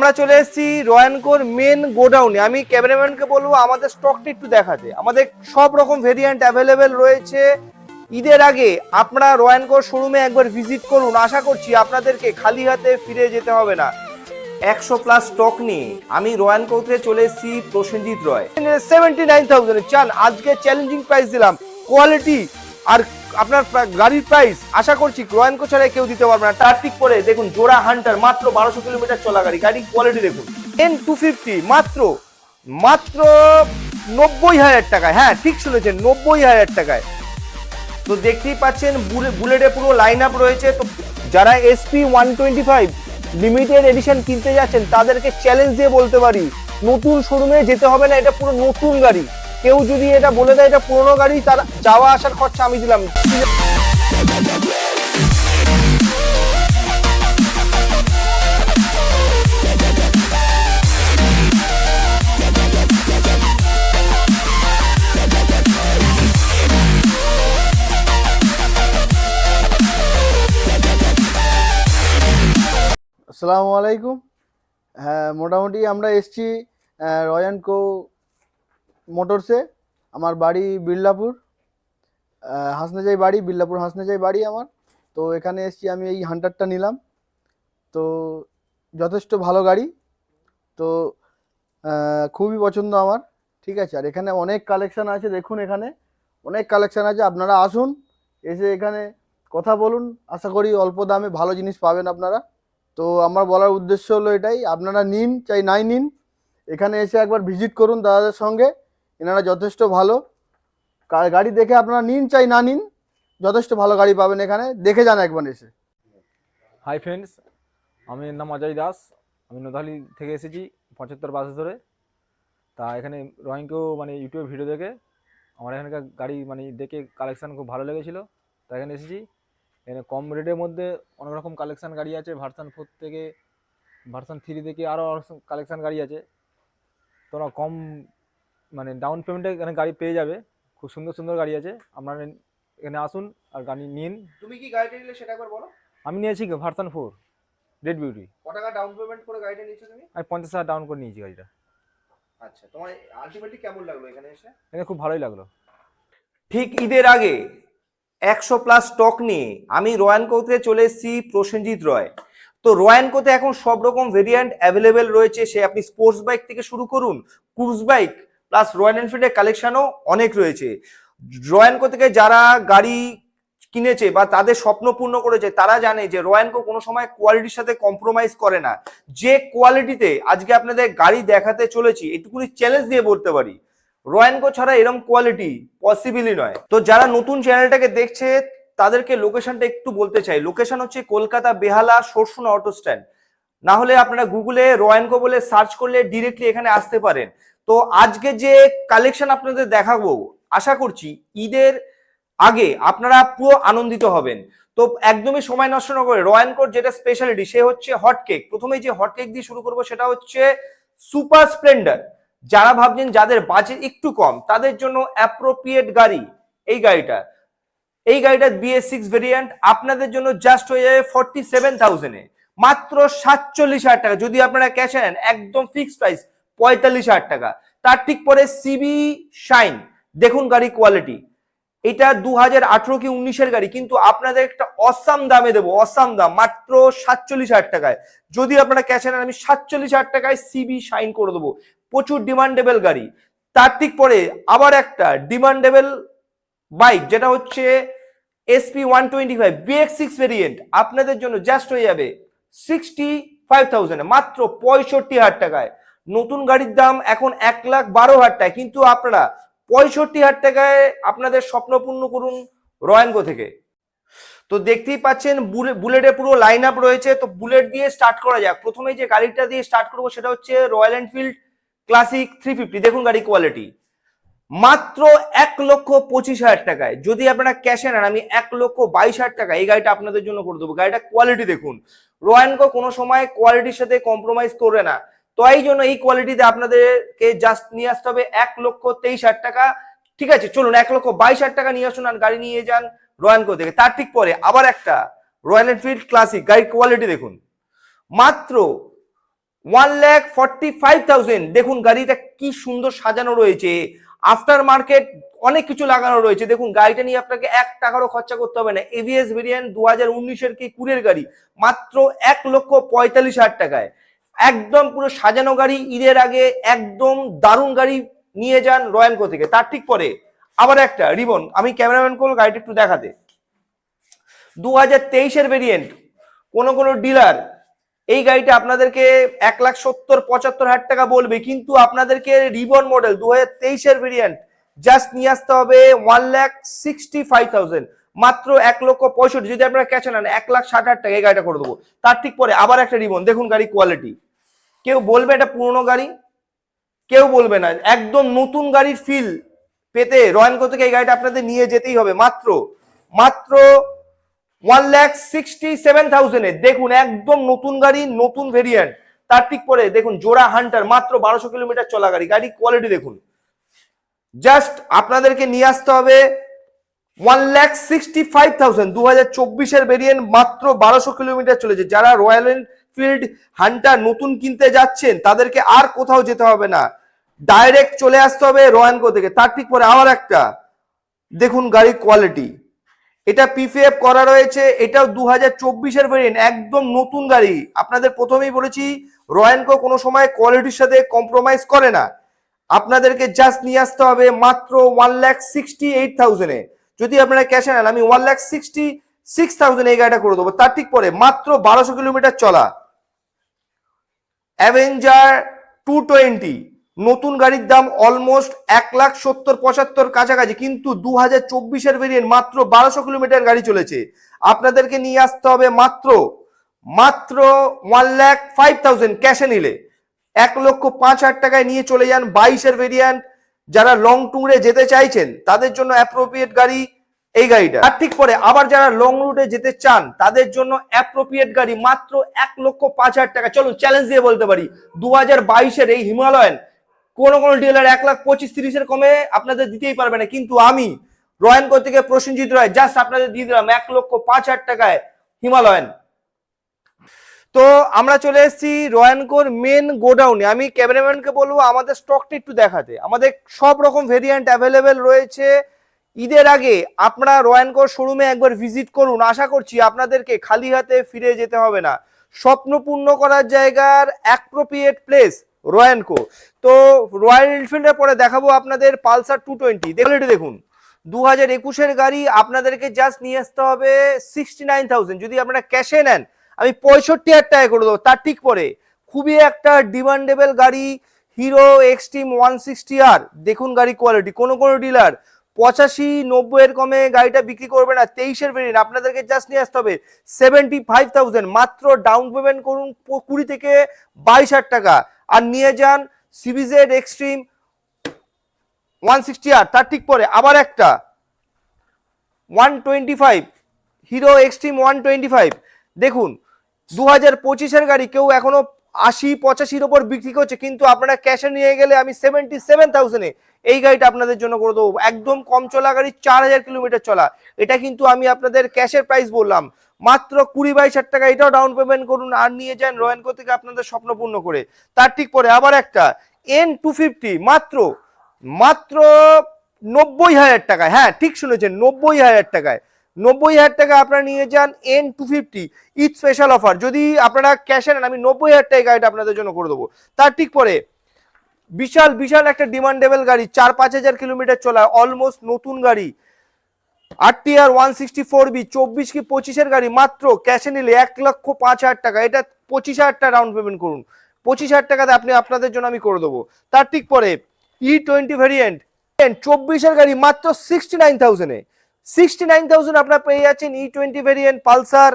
আমরা চলে এসেছি রয়্যানকোর মেন গোডাউনে। আমি ক্যামেরাম্যানকে বলবো আমাদের স্টকটা একটু দেখাতে। আমাদের সব রকম ভেরিয়েন্ট অ্যাভেলেবেল রয়েছে। ঈদের আগে আপনারা রয়্যানকোর শোরুমে একবার ভিজিট করুন, আশা করছি আপনাদেরকে খালি হাতে ফিরে যেতে হবে না। 100+ স্টক নিয়ে আমি রয়্যানকোতে চলে এসেছি প্রসেনজিৎ রয়। 79,000 চান, আজকে চ্যালেঞ্জিং প্রাইস দিলাম। কোয়ালিটি আর আপনার গাড়ির প্রাইস আশা করছি রয়্যানকো ছাড়া কেউ দিতে পারবে না। তার ঠিক করে দেখুন জোড়া হান্টার, মাত্র 1200 কিলোমিটার চলা গাড়ি। গাড়ির কোয়ালিটি দেখুন। N250 মাত্র 90,000 টাকায়। হ্যাঁ ঠিক শুনেছেন, 90,000 টাকায়। তো দেখতেই পাচ্ছেন বুলেটে পুরো লাইন আপ রয়েছে। তো যারা SP 125 লিমিটেড এডিশন কিনতে যাচ্ছেন তাদেরকে চ্যালেঞ্জ দিয়ে বলতে পারি নতুন শোরুমে যেতে হবে না, এটা পুরো নতুন গাড়ি। কেউ যদি এটা বলে দেয় এটা পুরনো গাড়ি, তার যাওয়া আসার খরচা আমি দিলাম। আসসালামু আলাইকুম। হ্যাঁ, মোটামুটি আমরা এসছি রয়্যানকো মোটরসে। আমার বাড়ি বিল্লাপুর হাসনাজাই বাড়ি, বিল্লাপুর হাসনাজাই বাড়ি আমার। তো এখানে এসছি, আমি এই হান্টারটা নিলাম। তো যথেষ্ট ভালো গাড়ি, তো খুবই পছন্দ আমার। ঠিক আছে, আর এখানে অনেক কালেকশান আছে, দেখুন এখানে অনেক কালেকশান আছে। আপনারা আসুন, এসে এখানে কথা বলুন, আশা করি অল্প দামে ভালো জিনিস পাবেন আপনারা। তো আমার বলার উদ্দেশ্য হলো এটাই, আপনারা নিন চাই নাই নিন, এখানে এসে একবার ভিজিট করুন দাদাদের সঙ্গে। এনারা যথেষ্ট ভালো গাড়ি, দেখে আপনারা নিন চাই না নিন, যথেষ্ট ভালো গাড়ি পাবেন এখানে, দেখে যান একবার এসে। হাই ফ্রেন্ডস, আমি নাম অজয় দাস। আমি নোধালি থেকে এসেছি 75 বাস ধরে। তা এখানে রয়্যানকো ইউটিউবে ভিডিও দেখে আমার এখানকার গাড়ি দেখে কালেকশান খুব ভালো লেগেছিলো, তাই এখানে এসেছি। এখানে কম রেটের মধ্যে অনেক রকম কালেকশান গাড়ি আছে, ভার্সন 4 থেকে ভার্সন 3 থেকে আরও কালেকশান গাড়ি আছে। তোমরা কম ডাউন পেমেন্টে এখানে গাড়ি পেয়ে যাবে। খুব সুন্দর সুন্দর গাড়ি আছে, আপনারা এখানে আসুন আর গাড়ি নিন। তুমি কি গাড়িটা নিলে সেটা একবার বলো। আমি নিয়েছি ভার্সন 4 রেড বিউটি। কত টাকা ডাউন পেমেন্ট করে গাড়িটা নিয়েছো তুমি? আমি 50,000 ডাউন করে নিয়েছি গাড়িটা। আচ্ছা, তোমার আলটিমেটলি কেমন লাগলো এখানে এসে? এখানে খুব ভালোই লাগলো। ঠিক ঈদের আগে 100+ স্টক নিয়ে আমি রয়্যানকোতে চলে এসেছি প্রসেনজিৎ রয়। তো রয়্যানকোতে এখন সব রকম ভেরিয়েন্ট অ্যাভেলেবেল রয়েছে। সে আপনি স্পোর্টস বাইক থেকে শুরু করুন, ক্রুজ বাইক প্লাস রয়্যাল এনফিল্ডের কালেকশনও অনেক রয়েছে। রয়্যানকো থেকে যারা গাড়ি কিনেছে বা তাদের স্বপ্ন পূর্ণ করেছে তারা জানে যে রয়্যানকো কোনো সময় কোয়ালিটির সাথে কম্প্রোমাইজ করে না। যে কোয়ালিটিতে আজকে আপনাদের গাড়ি দেখাতে চলেছি, এটুকুনি চ্যালেঞ্জ দিয়ে বলতে পারি রয়্যানকো ছাড়া এরকম কোয়ালিটি পসিবলই নয়। তো যারা নতুন চ্যানেলটাকে দেখছে তাদেরকে লোকেশনটা একটু বলতে চাই। লোকেশন হচ্ছে কলকাতা বেহালা সরসুনা অটো স্ট্যান্ড। না হলে আপনারা গুগলে রয়্যানকো বলে সার্চ করলে ডিরেক্টলি এখানে আসতে পারেন। তো আজকে যে কালেকশন আপনাদের দেখাবো, আশা করছি ঈদের আগে আপনারা পুরো আনন্দিত হবেন। তো একদমই সময় নষ্ট না করে রয়্যানকোর যেটা স্পেশালিটি সে হচ্ছে হট কেক। প্রথমেই যে হট কেক দিয়ে শুরু করবো সেটা হচ্ছে সুপার স্প্লেন্ডার। যারা ভাবছেন যাদের বাজেট একটু কম তাদের জন্য অ্যাপ্রোপ্রিয়েট গাড়ি এই গাড়িটা। এই গাড়িটা BS6 ভেরিয়েন্ট আপনাদের জন্য জাস্ট হয়ে যাবে 47,000 এ, মাত্র 47,000 টাকা। যদি আপনারা ক্যাশে নেন একদম ফিক্সড প্রাইস 45,000 টাকা। তার ঠিক পরে সিবি শাইন, দেখুন গাড়ি কোয়ালিটি। এটা 2018 কি 19-এর গাড়ি, কিন্তু আপনাদের একটা অসাম দামে দেবো, অসাম দাম, মাত্র 47,000 টাকায়। যদি আপনারা ক্যাশে নেন আমি 47,000 টাকায় সিবি শাইন করে দেবো। প্রচুর ডিমান্ডেবল গাড়ি। তার ঠিক পরে আবার একটা ডিমান্ডেবল বাইক যেটা হচ্ছে SP 125 BX6 ভেরিয়েন্ট আপনাদের জন্য জাস্ট হয়ে যাবে 65,000 মাত্র 65,000 টাকায়। নতুন গাড়ির দাম এখন 1,12,000 টাকা, কিন্তু আপনারা 65,000 টাকায় আপনাদের স্বপ্ন পূর্ণ করুন রয়্যানকো থেকে। তো দেখতেই পাচ্ছেন বুলেটে পুরো লাইন আপ রয়েছে। তো বুলেট দিয়ে স্টার্ট করা যাক। প্রথমে যে গাড়িটা দিয়ে স্টার্ট করবো সেটা হচ্ছে রয়্যাল এনফিল্ড ক্লাসিক 350। দেখুন গাড়ি কোয়ালিটি, মাত্র 1,25,000 টাকায়। যদি আপনারা ক্যাশে নেন আমি 1,22,000 টাকা এই গাড়িটা আপনাদের জন্য করে দেবো। গাড়িটা কোয়ালিটি দেখুন, রয়্যানকো কোনো সময় কোয়ালিটির সাথে কম্প্রোমাইজ করে না। তো এই জন্য এই কোয়ালিটিতে আপনাদেরকে জাস্ট নিয়ে আসতে হবে 1,23,000 টাকা। ঠিক আছে, চলুন 1,22,000 টাকা নিয়ে আসুন আর গাড়ি নিয়ে যান রয়্যানকো থেকে। তার ঠিক পরে আবার একটা রয়্যাল এনফিল্ড ক্লাসিক, গাড়ির কোয়ালিটি দেখুন, মাত্র 1,45,000। দেখুন গাড়িটা কি সুন্দর সাজানো রয়েছে, আফটার মার্কেট অনেক কিছু লাগানো রয়েছে। দেখুন গাড়িটা নিয়ে আপনাকে 1 টাকারও খরচা করতে হবে না। এবিএস ভেরিয়েন্ট 2019-এর কি কুড়ের গাড়ি, মাত্র 1,45,000 টাকায় একদম পুরো সাজানো গাড়ি। ঈদের আগে একদম দারুণ গাড়ি নিয়ে যান রয়্যানকো থেকে। তার ঠিক পরে আবার একটা রিবন, আমি ক্যামেরাম্যান করবো গাড়িটা একটু দেখাতে। 2023-এর ভেরিয়েন্ট, কোন ডিলার এই গাড়িটা আপনাদেরকে 1,70,000-75,000 টাকা বলবে, কিন্তু আপনাদেরকে রিবন মডেল 2023-এর ভেরিয়েন্ট জাস্ট নিয়ে আসতে হবে 1,65,000, মাত্র 1,65,000। যদি আপনারা ক্যাশে নেন 1,60,000 টাকা এই গাড়িটা করে দেবো। তার ঠিক পরে আবার একটা রিবন, দেখুন গাড়ি কোয়ালিটি, কেউ বলবে এটা পুরনো গাড়ি, কেউ বলবে না, একদম নতুন গাড়ির ফিল পেতে রয়্যানকো থেকে এই গাড়িটা আপনাদের নিয়ে যেতেই হবে। মাত্র 1,67,000-এ দেখুন একদম নতুন গাড়ি, নতুন ভেরিয়েন্ট। তার ঠিক পরে দেখুন জোড়া হান্টার, মাত্র 1200 কিলোমিটার চলা গাড়ি। গাড়ি কোয়ালিটি দেখুন, জাস্ট আপনাদেরকে নিয়ে আসতে হবে 1,65,000, 2024-এর ভেরিয়েন্ট, মাত্র 1200 কিলোমিটার চলেছে। যারা রয়্যাল এনফিল্ড হান্টার নতুন কিনতে যাচ্ছেন তাদেরকে আর কোথাও যেতে হবে না, ডাইরেক্ট চলে আসতে হবে রয়্যানকো থেকে। তার ঠিক পরে আবার একটা দেখুন গাড়ি কোয়ালিটি, এটা পিপিএফ করা রয়েছে, এটাও 2024-এর ভেরিয়েন্ট, একদম নতুন গাড়ি। আপনাদের প্রথমেই বলেছি রয়্যানকো কোনো সময় কোয়ালিটির সাথে কম্প্রোমাইজ করে না। আপনাদেরকে জাস্ট নিয়ে আসতে হবে মাত্র 1,68,000-এ। যদি আপনারা ক্যাশে নেন আমি 1,66,000 এই গাড়িটা করে দেবো। তার ঠিক পরে মাত্র 1200 কিলোমিটার চলা অ্যাভেঞ্জার 220, নতুন গাড়ির দাম অলমোস্ট 1,70,000-75,000 কাছাকাছি, কিন্তু 2024-এর ভেরিয়েন্ট, মাত্র 1200 কিলোমিটার গাড়ি চলেছে। আপনাদেরকে নিয়ে আসতে হবে মাত্র 1,05,000 ক্যাশে নিলে। 1,05,000 টাকায় নিয়ে চলে যান 22-এর ভেরিয়েন্ট। যারা লং ট্যুরে যেতে চাইছেন তাদের জন্য অ্যাপ্রোপ্রিয়েট গাড়ি এই গাড়িটা। আর ঠিক পরে আবার যারা লং রুটে যেতে চান তাদের জন্য অ্যাপ্রোপ্রিয়েট গাড়ি, মাত্র 1,05,000 টাকা। চলুন চ্যালেঞ্জ দিয়ে বলতে পারি 2022-এর এই হিমালয়ান কোন ডিলার 1,25,000-30,000-এর কমে আপনাদের দিতেই পারবে না, কিন্তু আমি রয়্যানকো থেকে প্রসেনজিৎ রায় জাস্ট আপনাদের দিয়ে দিলাম 1,05,000 টাকায় হিমালয়ান। তো আমরা চলে এসেছি রয়্যানকোর মেন গোডাউনে। আমি ক্যামেরাম্যানকে বলবো আমাদের স্টকটা একটু দেখাতে। আমাদের সব রকম ভেরিয়েন্ট অ্যাভেলেবেল রয়েছে। ঈদের আগে আপনারা রয়্যানকোর শোরুমে একবার ভিজিট করুন, আশা করছি আপনাদেরকে খালি হাতে ফিরে যেতে হবে না। স্বপ্ন পূর্ণ করার জায়গার অ্যাপ্রোপ্রিয়েট প্লেস রয়্যানকো। তো রয়্যাল এনফিল্ডের পরে দেখাবো আপনাদের পালসার 220। দেখুন 2021-এর গাড়ি, আপনাদেরকে জাস্ট নিয়ে আসতে হবে 69,000। যদি আপনারা ক্যাশে নেন আমি 65,000 টাকা করে দেবো। তার ঠিক পরে খুবই একটা ডিমান্ডেবল গাড়ি হিরো এক্সট্রিম 160R। দেখুন গাড়ি কোয়ালিটি, কোন ডিলার 85-90 কমে গাড়িটা বিক্রি করবে না। 23-এর ভেরিয়েন্ট, আপনাদেরকে জাস্ট নিয়ে আসতে হবে 75,000। মাত্র ডাউন পেমেন্ট করুন 20 থেকে 22,000 টাকা, আর নিয়ে যান সিবিজেড এক্সট্রিম 160R। তার ঠিক পরে আবার একটা 125 হিরো এক্সট্রিম 125। দেখুন 2025-এর গাড়ি কেউ এখনো 80-85-র উপর বিক্রি করছে, কিন্তু আপনারা ক্যাশে নিয়ে গেলে আমি 77,000-এ এই গাড়িটা আপনাদের জন্য করে দেবো। একদম কম চলা গাড়ি, 4,000 কিলোমিটার চলা। এটা কিন্তু আমি আপনাদের ক্যাশের প্রাইস বললাম, মাত্র 20-22,000 টাকা। এটাও ডাউন পেমেন্ট করুন আর নিয়ে যান রয়্যানকো থেকে আপনাদের স্বপ্ন পূর্ণ করে। তার ঠিক পরে আবার একটা N250, মাত্র 90,000 টাকায়। হ্যাঁ ঠিক শুনেছেন, 90,000 টাকায়। 90,000 টাকা আপনারা নিয়ে যান N250 ঈদ স্পেশাল অফার। যদি আপনারা ক্যাশে নেন আমি 90,000 টাকা গাড়িটা আপনাদের জন্য করে দেবো। তার ঠিক পরে বিশাল একটা ডিমান্ডেবল গাড়ি, 4-5 হাজার কিলোমিটার চলা, অলমোস্ট নতুন গাড়ি, RTR 164B 24 কি 25-এর গাড়ি। মাত্র ক্যাশে নিলে 1,05,000 টাকা। এটা 25,000 টাকা ডাউন পেমেন্ট করুন, 25,000 টাকাতে আপনাদের জন্য আমি করে দেবো। তার ঠিক পরে E20 ভেরিয়েন্ট 24-এর গাড়ি, মাত্র 69,000-এ। 69,000 আপনারা পেয়ে যাচ্ছেন E20 ভেরিয়েন্ট পালসার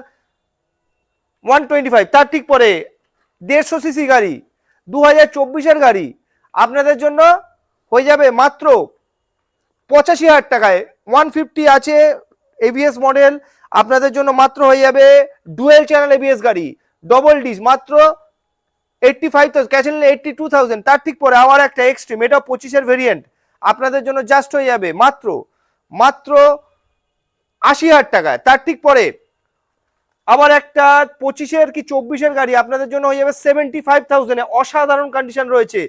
125। তার ঠিক পরে 150 সিসি গাড়ি, 2024-এর গাড়ি, আপনাদের জন্য হয়ে যাবে মাত্র 85,000 টাকায়। 150 আছে এবিএস মডেল, আপনাদের জন্য মাত্র হয়ে যাবে ডুয়েল চ্যানেল এবিএস গাড়ি, ডবল ডিস, মাত্র 85,000, ক্যাশ নিলে 82,000। তার ঠিক পরে আবার একটা এক্সট্রিম, এটা 25-এর ভেরিয়েন্ট, আপনাদের জন্য জাস্ট হয়ে যাবে মাত্র 80,000 টাকায়। তার ঠিক পরে আবার একটা 25-এর কি 24-এর গাড়ি আপনাদের জন্য হয়ে যাবে 75,000-এ, অসাধারণ কন্ডিশন রয়েছে।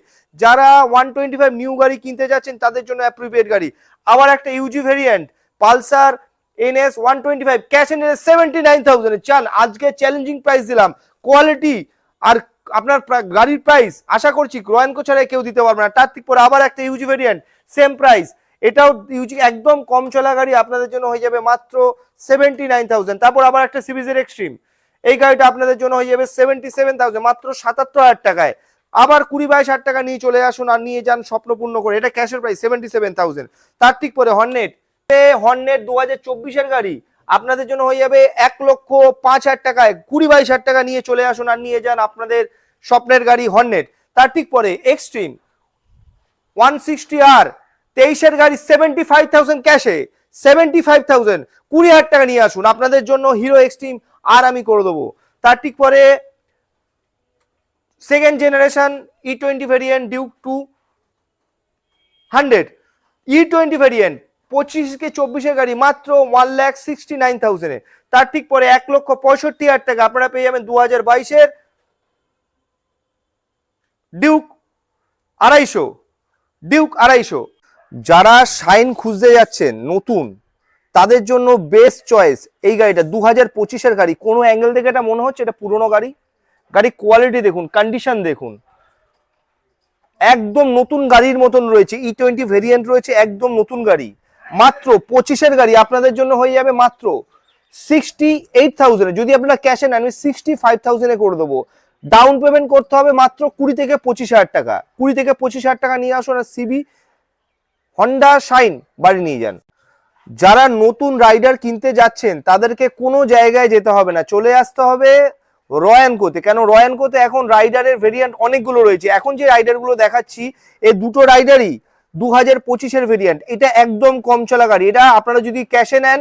যারা 125 নিউ গাড়ি কিনতে যাচ্ছেন তাদের জন্য অ্যাপ্রোপ্রিয়েট গাড়ি। আবার একটা ইউজি variant Pulsar NS 125 cash and 79,000-এ চান, আজকে চ্যালেঞ্জিং প্রাইস দিলাম। কোয়ালিটি আর আপনার গাড়ির প্রাইস আশা করছি রয়্যানকো ছাড়া কেউ দিতে পারবে না। তার ঠিক পরে আবার একটা ইউজি ভেরিয়েন্ট সেম প্রাইস, এটাও ইউজি একদম কম চলা গাড়ি, আপনাদের জন্য হয়ে যাবে মাত্র 79,000। তারপর আবার একটা সিবিজের এক্সট্রিম, এই গাড়িটা আপনাদের জন্য হয়ে যাবে 77,000, মাত্র 77,000 টাকায়। আবার 20-22,000 টাকা নিয়ে চলে আসুন আর নিয়ে যান স্বপ্নপূর্ণ করে, এটা ক্যাশের প্রাইস 77,000। তার ঠিক পরে হর্নেট 2024-এর গাড়ি আপনাদের জন্য হয়ে যাবে 1,05,000 টাকায়। 20-22,000 টাকা নিয়ে চলে আসুন আর নিয়ে যান আপনাদের স্বপ্নের গাড়ি হর্নেট। তার ঠিক পরে এক্সট্রিম 160R 23-এর গাড়ি 75,000 ক্যাশে, 75,000, 20,000 টাকা নিয়ে আসুন আপনাদের জন্য হিরো এক্সট্রিম আর আমি করে দেবো। তার ঠিক পরে second generation E20 variant Duke 200 E20 variant 25-24-এর গাড়ি মাত্র 1,69,000-এ। তার ঠিক পরে 1,65,000 টাকা আপনারা পেয়ে যাবেন 2022-এর ডিউক 250। যারা শাইন খুঁজতে যাচ্ছেন নতুন তাদের জন্য বেস্ট চয়েস এই গাড়িটা। 2025-এর গাড়ি, কোনো অ্যাঙ্গেল থেকে এটা মনে হচ্ছে এটা পুরনো গাড়ি। গাড়ি কোয়ালিটি দেখুন, কন্ডিশন দেখুন, একদম নতুন গাড়ির মতন রয়েছে। E20 ভেরিয়েন্ট রয়েছে, একদম নতুন গাড়ি। মাত্র 25-এর গাড়ি আপনাদের জন্য হয়ে যাবে মাত্র 68,000-এ। যদি আপনারা ক্যাশে নেন আমি 65,000-এ করে দেবো। ডাউন পেমেন্ট করতে হবে মাত্র 20-25,000 টাকা। 20-25,000 টাকা নিয়ে আসুন আর সিবি হন্ডা শাইন বাড়ি নিয়ে যান। যারা নতুন রাইডার কিনতে যাচ্ছেন তাদেরকে কোনো জায়গায় যেতে হবে না, চলে আসতে হবে রয়্যানকোতে। কেন রয়্যানকোতে এখন রাইডারের ভেরিয়েন্ট অনেকগুলো রয়েছে। এখন যে রাইডারগুলো দেখাচ্ছি এই দুটো রাইডারই 2025-এর ভেরিয়েন্ট। এটা একদম কম চলা গাড়ি, এটা আপনারা যদি ক্যাশে নেন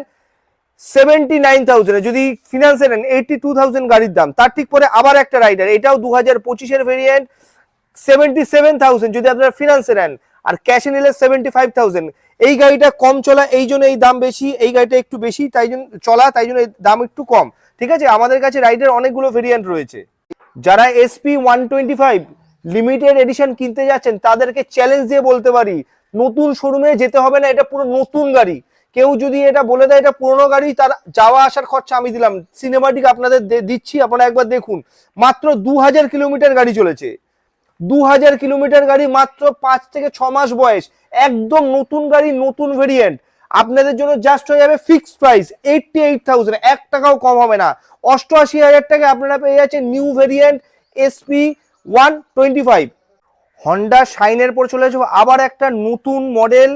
79,000-এ, যদি ফিনান্সে নেন 82,000 গাড়ির দাম। তার ঠিক পরে আবার একটা রাইডার, এটাও 2025-এর ভেরিয়েন্ট 77,000 যদি আপনারা ফিনান্সে নেন, আর ক্যাশে নিলে 75,000। এই গাড়িটা কম চলা এই জন্য এই দাম বেশি, এই গাড়িটা একটু বেশি তাই জন্য চলা, তাই জন্য এই দাম একটু কম। ঠিক আছে, আমাদের কাছে রাইডার অনেকগুলো ভেরিয়েন্ট রয়েছে। যারা SP 125 লিমিটেড এডিশন কিনতে যাচ্ছেন তাদেরকে চ্যালেঞ্জ দিয়ে বলতে পারি নতুন শোরুমে যেতে হবে না, এটা পুরো নতুন গাড়ি। কেউ যদি এটা বলে দেয় এটা পুরনো গাড়ি, তার যাওয়া আসার খরচা আমি দিলাম, সিনেমাটিক আপনাদের দিচ্ছি, আপনারা একবার দেখুন। মাত্র 2000 কিলোমিটার গাড়ি চলেছে, 2000 কিলোমিটার গাড়ি, মাত্র 5 থেকে 6 মাস বয়স, একদম নতুন গাড়ি, নতুন ভেরিয়েন্ট। আপনাদের জন্য জাস্ট হয়ে যাবে ফিক্সড প্রাইস 88,000, 1 টাকাও কম হবে না। 88,000 টাকা আপনারা পেয়ে যাচ্ছেন নিউ ভেরিয়েন্ট SP 125। হন্ডা শাইনের পর চলে যাবো আবার একটা নতুন মডেল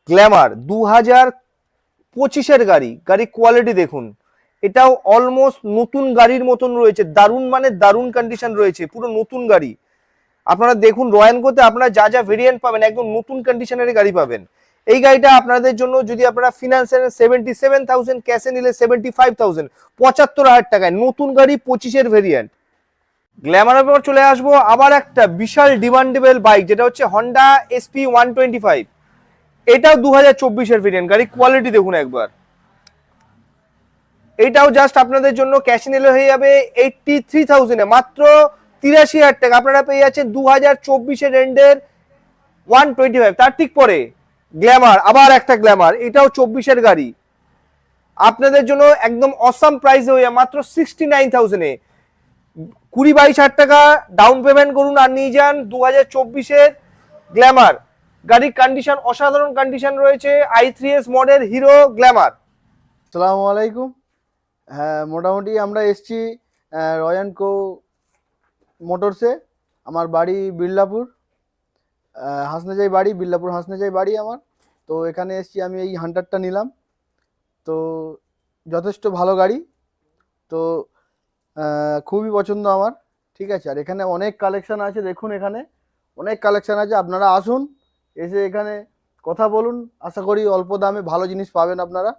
গ্ল্যামার 2025-এর গাড়ি। গাড়ি কোয়ালিটি দেখুন, এটাও অলমোস্ট নতুন গাড়ির মতন রয়েছে, দারুণ মানে দারুণ কন্ডিশন রয়েছে, পুরো নতুন গাড়ি। আপনারা দেখুন রয়্যানকোতে আপনারা যা যা ভেরিয়েন্ট পাবেন একদম নতুন কন্ডিশনের গাড়ি পাবেন। এই গাড়িটা আপনাদের জন্য যদি আপনারা ফিনান্সে 77,000, ক্যাশে নিলে 75,000, 75,000 টাকায় নতুন গাড়ি 25-এর ভেরিয়েন্ট। গ্ল্যামারের পর চলে আসবো আবার একটা বিশাল ডিমান্ডেবল বাইক, যেটা হচ্ছে হন্ডা SP 125। এটাও 2024-এর ভেরিয়েন্ট, গাড়ি কোয়ালিটি দেখুন একবার। এটাও জাস্ট আপনাদের জন্য ক্যাশে নিলে হয়ে যাবে 83,000-এ, মাত্র 83,000 টাকা আপনারা পেয়ে যাচ্ছেন 2024-এর এন্ডের 125। তার ঠিক পরে গ্ল্যামার, আবার একটা গ্ল্যামার, এটাও 24-এর গাড়ি আপনাদের জন্য একদম অসাম প্রাইসে হয়ে মাত্র 69,000-এ। 20-22,000 টাকা ডাউন পেমেন্ট করুন আর নিয়ে যান 2024-এর গ্ল্যামার। গাড়ির কন্ডিশন অসাধারণ কন্ডিশন রয়েছে, i3s মডেল হিরো গ্ল্যামার। আসসালামু আলাইকুম। হ্যাঁ, মোটামুটি আমরা এসছি রয়্যানকো মোটরসে। আমার বাড়ি বিল্লাপুর, হাসনাজাই বাড়ি, বিল্লাপুর হাসনাজাই বাড়ি আমার। তো এখানে এসছি, আমি এই হান্টারটা নিলাম, তো যথেষ্ট ভালো গাড়ি, তো খুবই পছন্দ আমার। ঠিক আছে, আর এখানে অনেক কালেকশান আছে, দেখুন এখানে অনেক কালেকশান আছে। আপনারা আসুন, এসে এখানে কথা বলুন, আশা করি অল্প দামে ভালো জিনিস পাবেন আপনারা।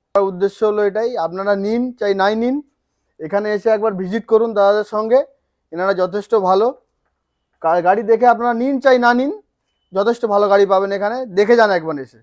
আমার উদ্দেশ্য হলো এটাই, আপনারা নিন চাই নাই নিন, এখানে এসে একবার ভিজিট করুন দাদাদের সঙ্গে, এনারা যথেষ্ট ভালো গাড়ি দেখে আপনারা নিন চাই না নিন, যথেষ্ট ভালো গাড়ি পাবেন এখানে, দেখে যান একবার এসে।